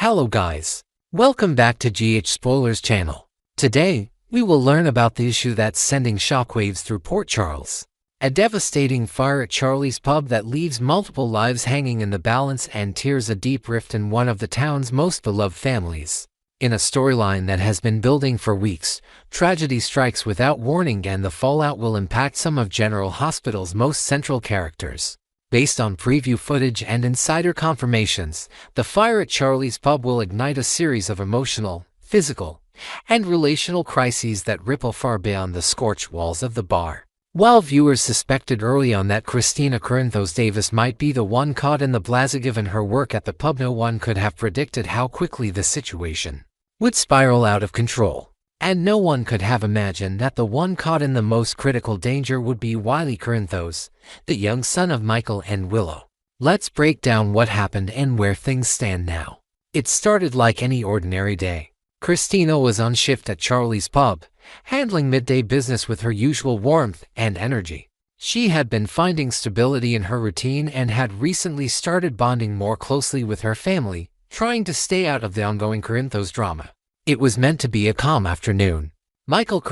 Hello guys, welcome back to GH Spoilers channel. Today, we will learn about the issue that's sending shockwaves through Port Charles. A devastating fire at Charlie's pub that leaves multiple lives hanging in the balance and tears a deep rift in one of the town's most beloved families. In a storyline that has been building for weeks, tragedy strikes without warning and the fallout will impact some of General Hospital's most central characters. Based on preview footage and insider confirmations, the fire at Charlie's pub will ignite a series of emotional, physical, and relational crises that ripple far beyond the scorched walls of the bar. While viewers suspected early on that Christina and Avas might be the one caught in the blaze given her work at the pub, no one could have predicted how quickly the situation would spiral out of control. And no one could have imagined that the one caught in the most critical danger would be Wiley, the young son of Michael and Willow. Let's break down what happened and where things stand now. It started like any ordinary day. Christina was on shift at Charlie's pub, handling midday business with her usual warmth and energy. She had been finding stability in her routine and had recently started bonding more closely with her family, trying to stay out of the ongoing drama. It was meant to be a calm afternoon. Michael,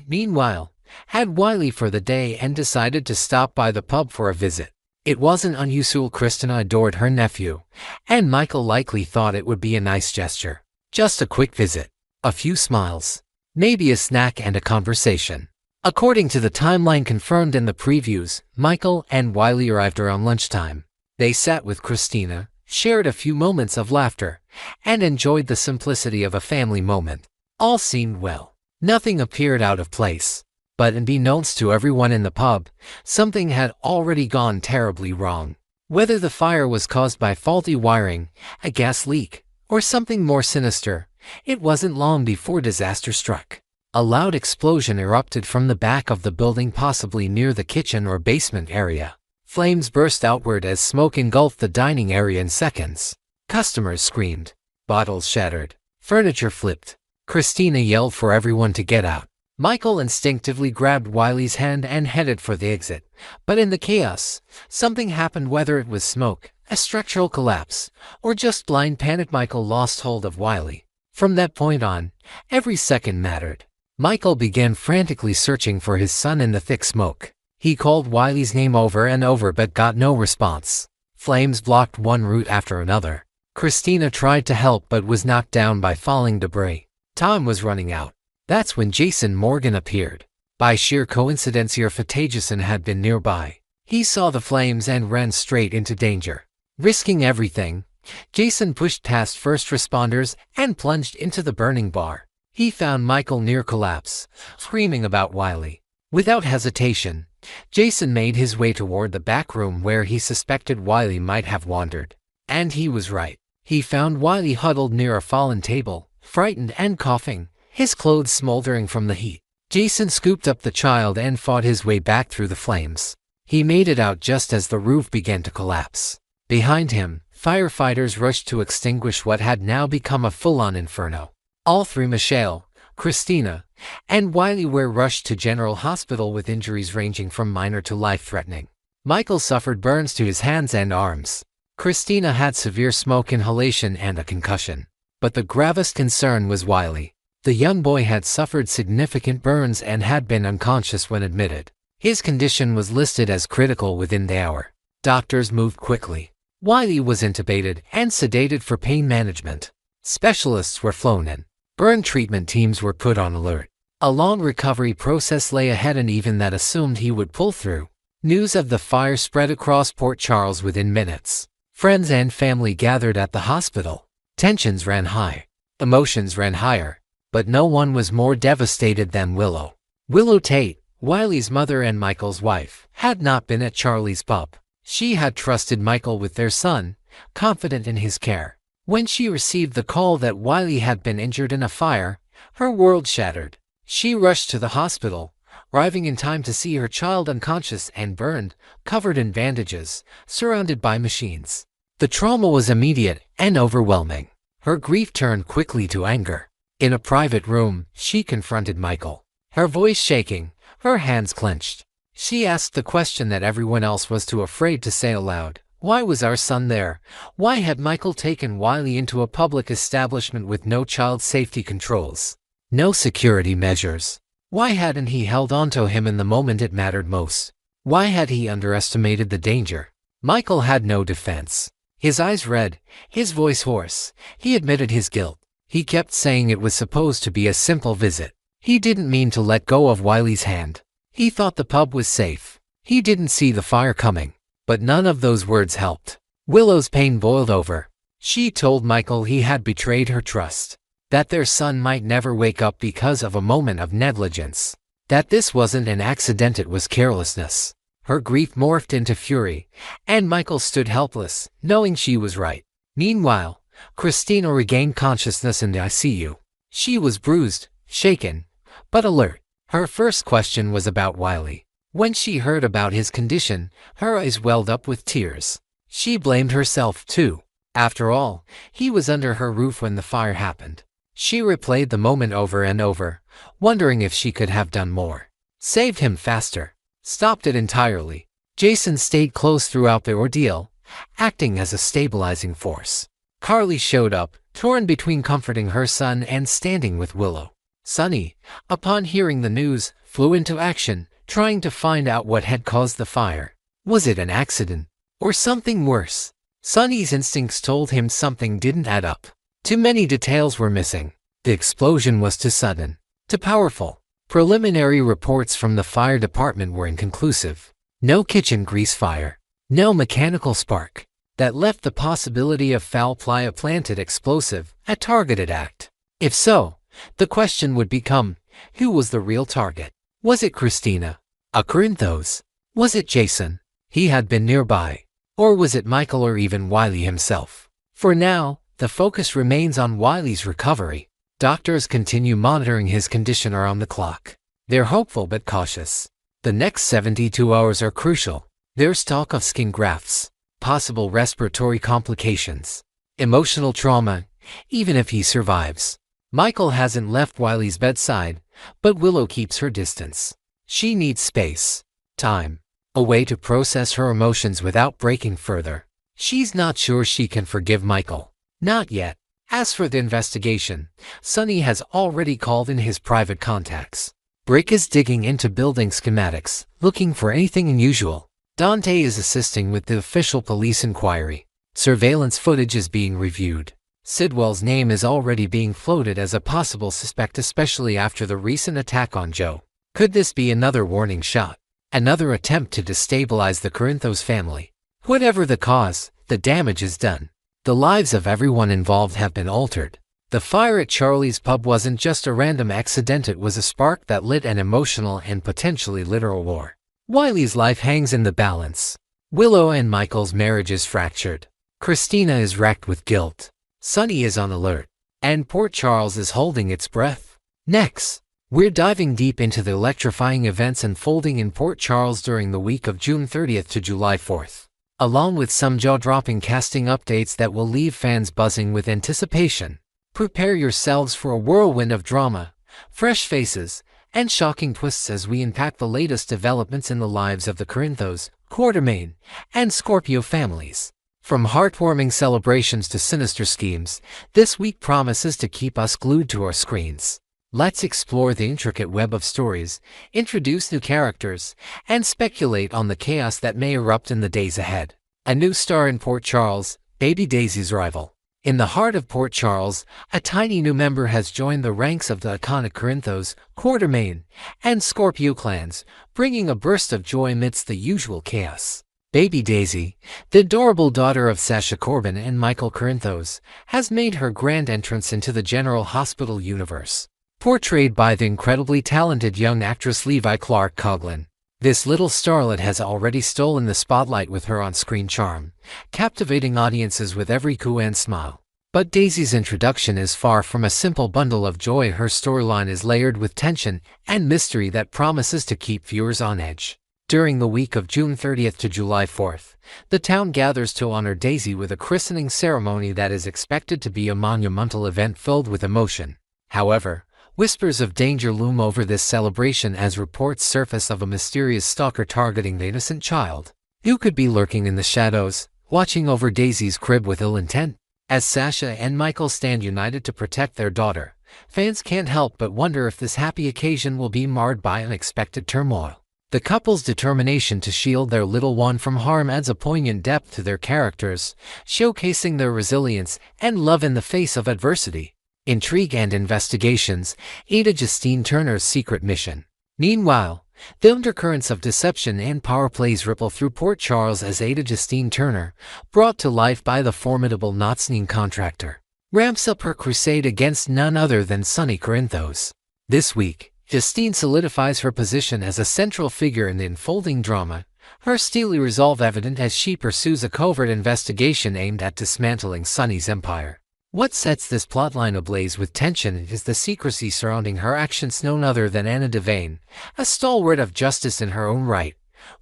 meanwhile, had Wiley for the day and decided to stop by the pub for a visit. It wasn't unusual. Christina adored her nephew, and Michael likely thought it would be a nice gesture. Just a quick visit, a few smiles, maybe a snack and a conversation. According to the timeline confirmed in the previews, Michael and Wiley arrived around lunchtime. They sat with Christina, shared a few moments of laughter, and enjoyed the simplicity of a family moment. All seemed well. Nothing appeared out of place. But unbeknownst to everyone in the pub, something had already gone terribly wrong. Whether the fire was caused by faulty wiring, a gas leak, or something more sinister, it wasn't long before disaster struck. A loud explosion erupted from the back of the building, possibly near the kitchen or basement area. Flames burst outward as smoke engulfed the dining area in seconds. Customers screamed. Bottles shattered. Furniture flipped. Christina yelled for everyone to get out. Michael instinctively grabbed Wiley's hand and headed for the exit. But in the chaos, something happened. Whether it was smoke, a structural collapse, or just blind panic, Michael lost hold of Wiley. From that point on, every second mattered. Michael began frantically searching for his son in the thick smoke. He called Wiley's name over and over but got no response. Flames blocked one route after another. Christina tried to help but was knocked down by falling debris. Time was running out. That's when Jason Morgan appeared. By sheer coincidence, Jason had been nearby. He saw the flames and ran straight into danger. Risking everything, Jason pushed past first responders and plunged into the burning bar. He found Michael near collapse, screaming about Wiley. Without hesitation, Jason made his way toward the back room where he suspected Wiley might have wandered. And he was right. He found Wiley huddled near a fallen table, frightened and coughing, his clothes smoldering from the heat. Jason scooped up the child and fought his way back through the flames. He made it out just as the roof began to collapse. Behind him, firefighters rushed to extinguish what had now become a full-on inferno. All three, Michelle, Christina, and Wiley, were rushed to General Hospital with injuries ranging from minor to life-threatening. Michael suffered burns to his hands and arms. Christina had severe smoke inhalation and a concussion. But the gravest concern was Wiley. The young boy had suffered significant burns and had been unconscious when admitted. His condition was listed as critical within the hour. Doctors moved quickly. Wiley was intubated and sedated for pain management. Specialists were flown in. Burn treatment teams were put on alert. A long recovery process lay ahead, and even that assumed he would pull through. News of the fire spread across Port Charles within minutes. Friends and family gathered at the hospital. Tensions ran high. Emotions ran higher. But no one was more devastated than Willow. Willow Tate, Wiley's mother and Michael's wife, had not been at Charlie's pub. She had trusted Michael with their son, confident in his care. When she received the call that Wiley had been injured in a fire, her world shattered. She rushed to the hospital, arriving in time to see her child unconscious and burned, covered in bandages, surrounded by machines. The trauma was immediate and overwhelming. Her grief turned quickly to anger. In a private room, she confronted Michael. Her voice shaking, her hands clenched. She asked the question that everyone else was too afraid to say aloud. Why was our son there? Why had Michael taken Wiley into a public establishment with no child safety controls? No security measures. Why hadn't he held onto him in the moment it mattered most? Why had he underestimated the danger? Michael had no defense. His eyes red, his voice hoarse. He admitted his guilt. He kept saying it was supposed to be a simple visit. He didn't mean to let go of Wiley's hand. He thought the pub was safe. He didn't see the fire coming. But none of those words helped. Willow's pain boiled over. She told Michael he had betrayed her trust. That their son might never wake up because of a moment of negligence. That this wasn't an accident, it was carelessness. Her grief morphed into fury, and Michael stood helpless, knowing she was right. Meanwhile, Christina regained consciousness in the ICU. She was bruised, shaken, but alert. Her first question was about Wiley. When she heard about his condition, her eyes welled up with tears. She blamed herself too. After all, he was under her roof when the fire happened. She replayed the moment over and over, wondering if she could have done more. Saved him faster. Stopped it entirely. Jason stayed close throughout the ordeal, acting as a stabilizing force. Carly showed up, torn between comforting her son and standing with Willow. Sonny, upon hearing the news, flew into action, trying to find out what had caused the fire. Was it an accident? Or something worse? Sonny's instincts told him something didn't add up. Too many details were missing. The explosion was too sudden, too powerful. Preliminary reports from the fire department were inconclusive. No kitchen grease fire. No mechanical spark. That left the possibility of foul play, a planted explosive, a targeted act. If so, the question would become, who was the real target? Was it Christina? A Corinthos? Was it Jason? He had been nearby. Or was it Michael or even Wiley himself? For now, the focus remains on Wiley's recovery. Doctors continue monitoring his condition around the clock. They're hopeful but cautious. The next 72 hours are crucial. There's talk of skin grafts, possible respiratory complications, emotional trauma, even if he survives. Michael hasn't left Wiley's bedside, but Willow keeps her distance. She needs space, time, a way to process her emotions without breaking further. She's not sure she can forgive Michael. Not yet. As for the investigation, Sonny has already called in his private contacts. Brick is digging into building schematics, looking for anything unusual. Dante is assisting with the official police inquiry. Surveillance footage is being reviewed. Sidwell's name is already being floated as a possible suspect, especially after the recent attack on Joe. Could this be another warning shot? Another attempt to destabilize the Corinthos family? Whatever the cause, the damage is done. The lives of everyone involved have been altered. The fire at Charlie's pub wasn't just a random accident, it was a spark that lit an emotional and potentially literal war. Wiley's life hangs in the balance. Willow and Michael's marriage is fractured. Christina is racked with guilt. Sonny is on alert. And Port Charles is holding its breath. Next, we're diving deep into the electrifying events unfolding in Port Charles during the week of June 30th to July 4th. Along with some jaw-dropping casting updates that will leave fans buzzing with anticipation. Prepare yourselves for a whirlwind of drama, fresh faces, and shocking twists as we unpack the latest developments in the lives of the Corinthos, Quartermain, and Scorpio families. From heartwarming celebrations to sinister schemes, this week promises to keep us glued to our screens. Let's explore the intricate web of stories, introduce new characters, and speculate on the chaos that may erupt in the days ahead. A new star in Port Charles, Baby Daisy's rival. In the heart of Port Charles, a tiny new member has joined the ranks of the iconic Corinthos, Quartermain, and Scorpio clans, bringing a burst of joy amidst the usual chaos. Baby Daisy, the adorable daughter of Sasha Corbin and Michael Corinthos, has made her grand entrance into the General Hospital universe. Portrayed by the incredibly talented young actress Levi Clark Coughlin. This little starlet has already stolen the spotlight with her on-screen charm, captivating audiences with every coo and smile. But Daisy's introduction is far from a simple bundle of joy. Her storyline is layered with tension and mystery that promises to keep viewers on edge. During the week of June 30th to July 4th, the town gathers to honor Daisy with a christening ceremony that is expected to be a monumental event filled with emotion. However, whispers of danger loom over this celebration as reports surface of a mysterious stalker targeting the innocent child. Who could be lurking in the shadows, watching over Daisy's crib with ill intent. As Sasha and Michael stand united to protect their daughter, fans can't help but wonder if this happy occasion will be marred by unexpected turmoil. The couple's determination to shield their little one from harm adds a poignant depth to their characters, showcasing their resilience and love in the face of adversity. Intrigue and investigations, Ada Justine Turner's secret mission. Meanwhile, the undercurrents of deception and power plays ripple through Port Charles as Ada Justine Turner, brought to life by the formidable Knotsneen contractor, ramps up her crusade against none other than Sonny Corinthos. This week, Justine solidifies her position as a central figure in the unfolding drama, her steely resolve evident as she pursues a covert investigation aimed at dismantling Sonny's empire. What sets this plotline ablaze with tension is the secrecy surrounding her actions. None other than Anna Devane, a stalwart of justice in her own right,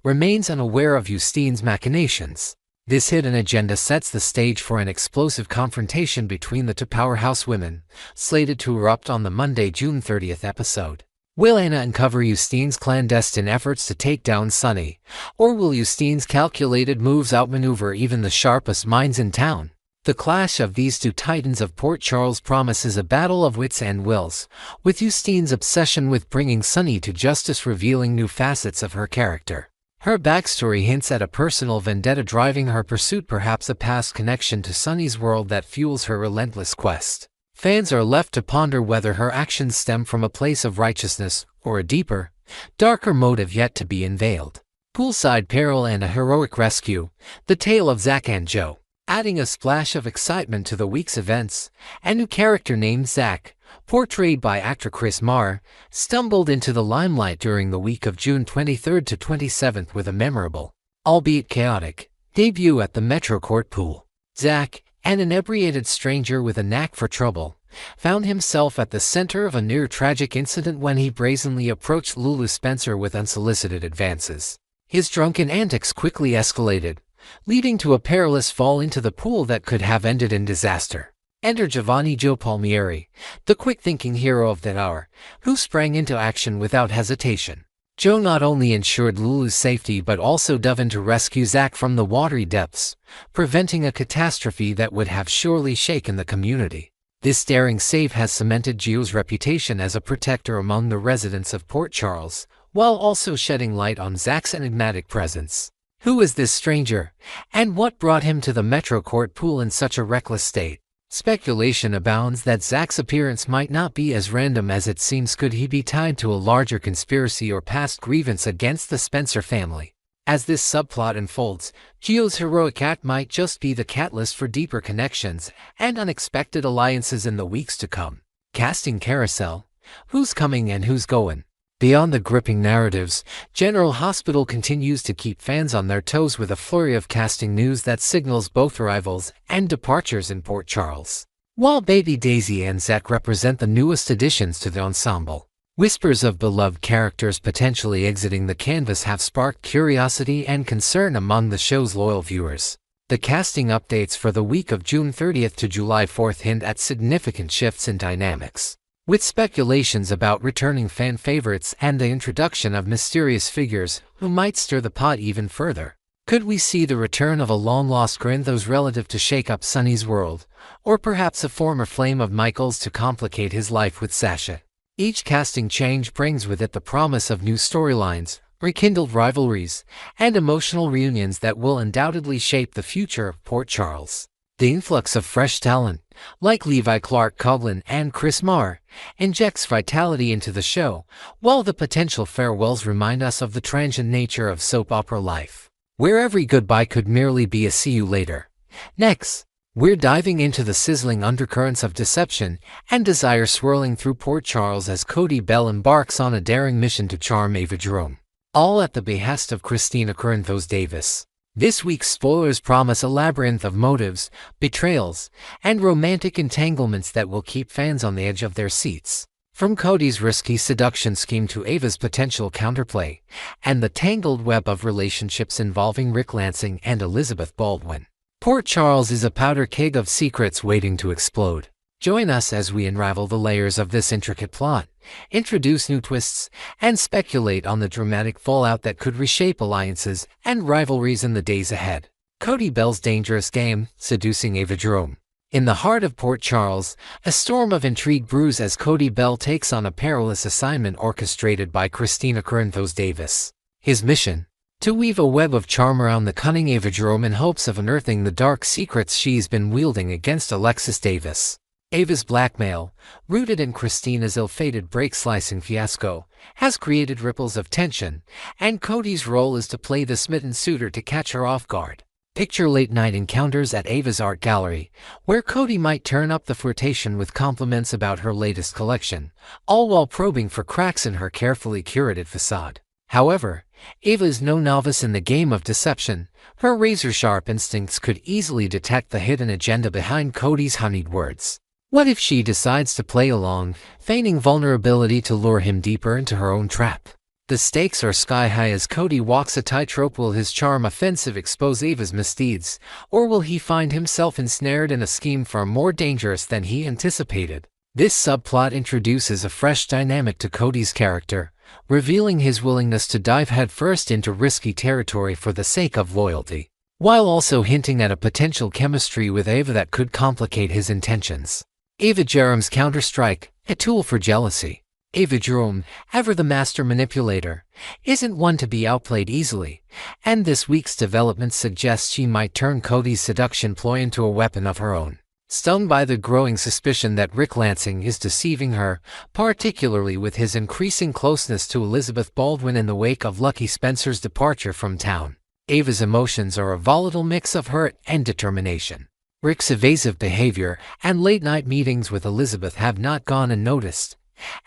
remains unaware of Justine's machinations. This hidden agenda sets the stage for an explosive confrontation between the two powerhouse women, slated to erupt on the Monday, June 30th episode. Will Anna uncover Justine's clandestine efforts to take down Sonny, or will Justine's calculated moves outmaneuver even the sharpest minds in town? The clash of these two titans of Port Charles promises a battle of wits and wills, with Justine's obsession with bringing Sonny to justice revealing new facets of her character. Her backstory hints at a personal vendetta driving her pursuit, perhaps a past connection to Sonny's world that fuels her relentless quest. Fans are left to ponder whether her actions stem from a place of righteousness or a deeper, darker motive yet to be unveiled. Poolside peril and a heroic rescue, the tale of Zach and Joe. Adding a splash of excitement to the week's events, a new character named Zach, portrayed by actor Chris Marr, stumbled into the limelight during the week of June 23rd to 27th with a memorable, albeit chaotic, debut at the Metro Court pool. Zach, an inebriated stranger with a knack for trouble, found himself at the center of a near-tragic incident when he brazenly approached Lulu Spencer with unsolicited advances. His drunken antics quickly escalated, leading to a perilous fall into the pool that could have ended in disaster. Enter Giovanni Joe Palmieri, the quick-thinking hero of that hour, who sprang into action without hesitation. Joe not only ensured Lulu's safety but also dove in to rescue Zach from the watery depths, preventing a catastrophe that would have surely shaken the community. This daring save has cemented Gio's reputation as a protector among the residents of Port Charles, while also shedding light on Zach's enigmatic presence. Who is this stranger, and what brought him to the Metro Court pool in such a reckless state? Speculation abounds that Zach's appearance might not be as random as it seems. Could he be tied to a larger conspiracy or past grievance against the Spencer family? As this subplot unfolds, Gio's heroic act might just be the catalyst for deeper connections and unexpected alliances in the weeks to come. Casting carousel. Who's coming and who's going? Beyond the gripping narratives, General Hospital continues to keep fans on their toes with a flurry of casting news that signals both arrivals and departures in Port Charles. While baby Daisy and Zach represent the newest additions to the ensemble, whispers of beloved characters potentially exiting the canvas have sparked curiosity and concern among the show's loyal viewers. The casting updates for the week of June 30th to July 4th hint at significant shifts in dynamics, with speculations about returning fan favorites and the introduction of mysterious figures who might stir the pot even further. Could we see the return of a long-lost Corinthos relative to shake up Sonny's world, or perhaps a former flame of Michael's to complicate his life with Sasha? Each casting change brings with it the promise of new storylines, rekindled rivalries, and emotional reunions that will undoubtedly shape the future of Port Charles. The influx of fresh talent, like Levi Clark Coughlin and Chris Marr, injects vitality into the show, while the potential farewells remind us of the transient nature of soap opera life, where every goodbye could merely be a see you later. Next, we're diving into the sizzling undercurrents of deception and desire swirling through Port Charles as Cody Bell embarks on a daring mission to charm Ava Jerome, all at the behest of Christina Corinthos Davis. This week's spoilers promise a labyrinth of motives, betrayals, and romantic entanglements that will keep fans on the edge of their seats. From Cody's risky seduction scheme to Ava's potential counterplay, and the tangled web of relationships involving Rick Lansing and Elizabeth Baldwin, Port Charles is a powder keg of secrets waiting to explode. Join us as we unravel the layers of this intricate plot, introduce new twists, and speculate on the dramatic fallout that could reshape alliances and rivalries in the days ahead. Cody Bell's dangerous game, seducing Ava Jerome. In the heart of Port Charles, a storm of intrigue brews as Cody Bell takes on a perilous assignment orchestrated by Christina Avas. His mission? To weave a web of charm around the cunning Ava Jerome in hopes of unearthing the dark secrets she's been wielding against Alexis Davis. Ava's blackmail, rooted in Christina's ill-fated break-slicing fiasco, has created ripples of tension, and Cody's role is to play the smitten suitor to catch her off guard. Picture late-night encounters at Ava's art gallery, where Cody might turn up the flirtation with compliments about her latest collection, all while probing for cracks in her carefully curated facade. However, Ava is no novice in the game of deception. Her razor-sharp instincts could easily detect the hidden agenda behind Cody's honeyed words. What if she decides to play along, feigning vulnerability to lure him deeper into her own trap? The stakes are sky-high as Cody walks a tightrope. Will his charm offensive expose Ava's misdeeds, or will he find himself ensnared in a scheme far more dangerous than he anticipated? This subplot introduces a fresh dynamic to Cody's character, revealing his willingness to dive headfirst into risky territory for the sake of loyalty, while also hinting at a potential chemistry with Ava that could complicate his intentions. Ava Jerome's counterstrike, a tool for jealousy. Ava Jerome, ever the master manipulator, isn't one to be outplayed easily, and this week's development suggests she might turn Cody's seduction ploy into a weapon of her own. Stung by the growing suspicion that Rick Lansing is deceiving her, particularly with his increasing closeness to Elizabeth Baldwin in the wake of Lucky Spencer's departure from town, Ava's emotions are a volatile mix of hurt and determination. Rick's evasive behavior and late-night meetings with Elizabeth have not gone unnoticed,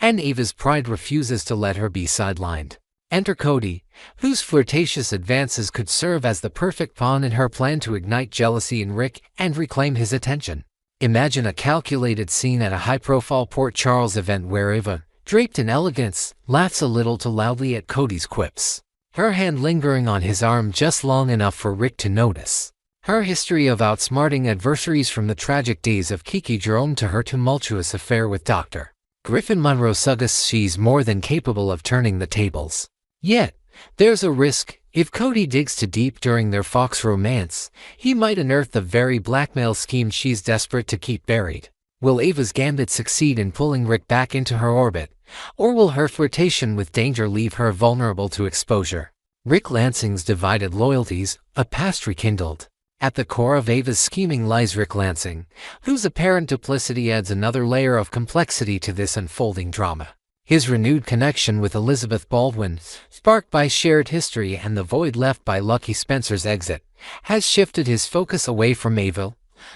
and Ava's pride refuses to let her be sidelined. Enter Cody, whose flirtatious advances could serve as the perfect pawn in her plan to ignite jealousy in Rick and reclaim his attention. Imagine a calculated scene at a high-profile Port Charles event where Ava, draped in elegance, laughs a little too loudly at Cody's quips, her hand lingering on his arm just long enough for Rick to notice. Her history of outsmarting adversaries, from the tragic days of Kiki Jerome to her tumultuous affair with Dr. Griffin Monroe, suggests she's more than capable of turning the tables. Yet, there's a risk. If Cody digs too deep during their Fox romance, he might unearth the very blackmail scheme she's desperate to keep buried. Will Ava's gambit succeed in pulling Rick back into her orbit, or will her flirtation with danger leave her vulnerable to exposure? Rick Lansing's divided loyalties, a past rekindled. At the core of Ava's scheming lies Rick Lansing, whose apparent duplicity adds another layer of complexity to this unfolding drama. His renewed connection with Elizabeth Baldwin, sparked by shared history and the void left by Lucky Spencer's exit, has shifted his focus away from Ava,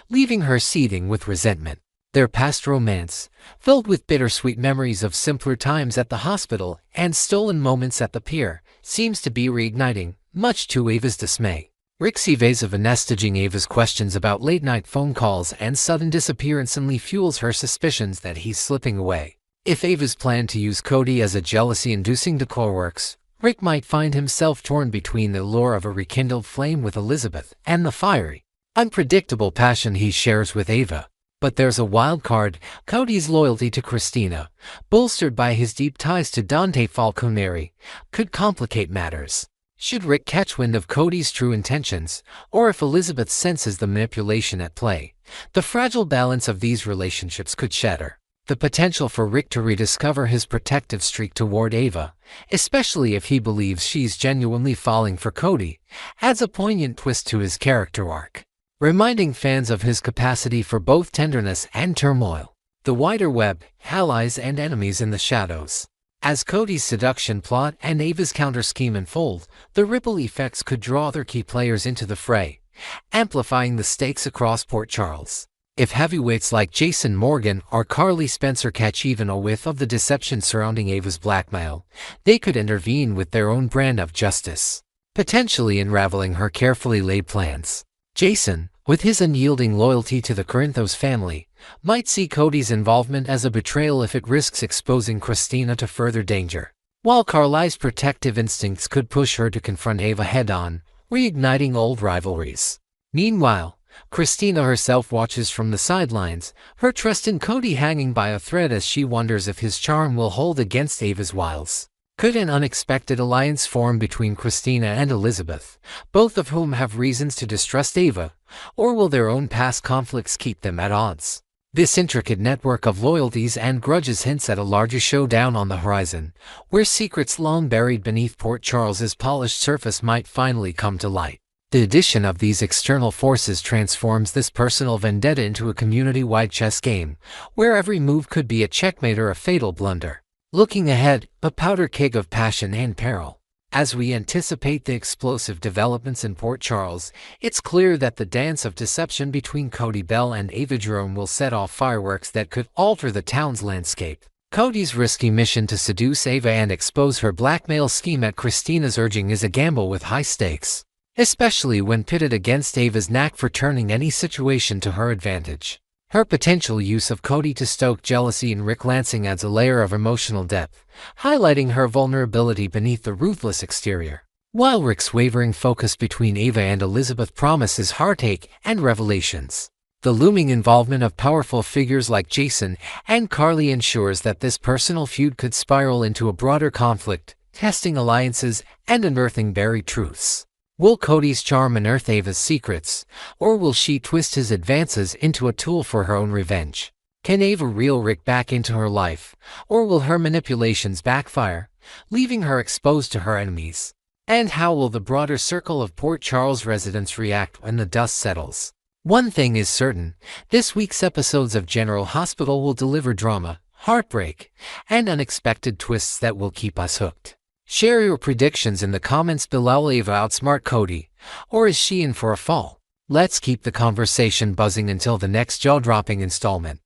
leaving her seething with resentment. Their past romance, filled with bittersweet memories of simpler times at the hospital and stolen moments at the pier, seems to be reigniting, much to Ava's dismay. Rick's evasive messaging, Ava's questions about late-night phone calls and sudden disappearance only fuels her suspicions that he's slipping away. If Ava's plan to use Cody as a jealousy-inducing decoy works, Rick might find himself torn between the allure of a rekindled flame with Elizabeth and the fiery, unpredictable passion he shares with Ava. But there's a wild card: Cody's loyalty to Christina, bolstered by his deep ties to Dante Falconeri, could complicate matters. Should Rick catch wind of Cody's true intentions, or if Elizabeth senses the manipulation at play, the fragile balance of these relationships could shatter. The potential for Rick to rediscover his protective streak toward Ava, especially if he believes she's genuinely falling for Cody, adds a poignant twist to his character arc, reminding fans of his capacity for both tenderness and turmoil. The wider web, allies and enemies in the shadows. As Cody's seduction plot and Ava's counter-scheme unfold, the ripple effects could draw other key players into the fray, amplifying the stakes across Port Charles. If heavyweights like Jason Morgan or Carly Spencer catch even a whiff of the deception surrounding Ava's blackmail, they could intervene with their own brand of justice, potentially unraveling her carefully laid plans. Jason, with his unyielding loyalty to the Corinthos family, might see Cody's involvement as a betrayal if it risks exposing Christina to further danger, while Carly's protective instincts could push her to confront Ava head-on, reigniting old rivalries. Meanwhile, Christina herself watches from the sidelines, her trust in Cody hanging by a thread as she wonders if his charm will hold against Ava's wiles. Could an unexpected alliance form between Christina and Elizabeth, both of whom have reasons to distrust Ava, or will their own past conflicts keep them at odds? This intricate network of loyalties and grudges hints at a larger showdown on the horizon, where secrets long buried beneath Port Charles's polished surface might finally come to light. The addition of these external forces transforms this personal vendetta into a community-wide chess game, where every move could be a checkmate or a fatal blunder. Looking ahead, a powder keg of passion and peril. As we anticipate the explosive developments in Port Charles, it's clear that the dance of deception between Cody Bell and Ava Jerome will set off fireworks that could alter the town's landscape. Cody's risky mission to seduce Ava and expose her blackmail scheme at Christina's urging is a gamble with high stakes, especially when pitted against Ava's knack for turning any situation to her advantage. Her potential use of Cody to stoke jealousy in Rick Lansing adds a layer of emotional depth, highlighting her vulnerability beneath the ruthless exterior. While Rick's wavering focus between Ava and Elizabeth promises heartache and revelations, the looming involvement of powerful figures like Jason and Carly ensures that this personal feud could spiral into a broader conflict, testing alliances and unearthing buried truths. Will Cody's charm unearth Ava's secrets, or will she twist his advances into a tool for her own revenge? Can Ava reel Rick back into her life, or will her manipulations backfire, leaving her exposed to her enemies? And how will the broader circle of Port Charles residents react when the dust settles? One thing is certain, this week's episodes of General Hospital will deliver drama, heartbreak, and unexpected twists that will keep us hooked. Share your predictions in the comments below. Will Ava outsmart Cody, or is she in for a fall? Let's keep the conversation buzzing until the next jaw-dropping installment.